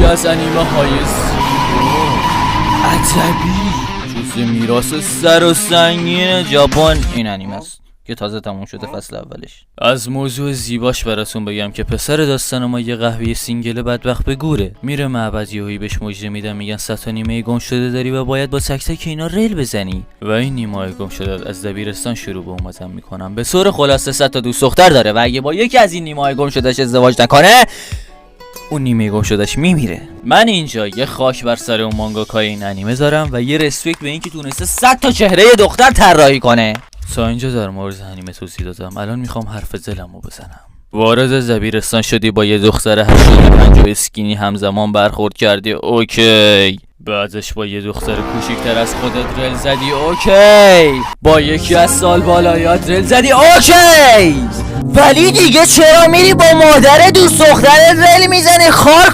یکی از انیمه های زیبا ادبی جز میراث سر و سنگین ژاپن این انیمه است که تازه تموم شده فصل اولش. از موضوع زیباش براتون بگم که پسر داستان ما یه قهوه سینگل بدبخت به گوره، میره معبد، یهویی بهش مژده میدن، میگن 100 تا نیمه گم شده داری و باید با تک تک اینا ریل بزنی و این نیمه گم شده از دبیرستان شروع به اومدن میکنن. به طور خلاصه 100 تا دوست دختر داره و اگه با یکی از این نیمه گم شدهش ازدواج نکنه اون نیمه گم شدهش میمیره. من اینجا یه خاک بر سر اون مانگاکای این انیمه دارم و یه رسپکت به این که تونسته 100 تا چهره دختر طراحی کنه. تا اینجا در مورد انیمه توضیح دادم، الان میخوام حرف دلمو بزنم. وارد دبیرستان شدی، با یه دختر 85 و اسکینی همزمان برخورد کردی، اوکی. بعدش با یه دختر کوچیک‌تر از خودت رل زدی، اوکی. با یکی از سال بالایات رل زدی، اوکی. ولی دیگه چرا میری با مادر دوست دخترت رل میزنی؟ خار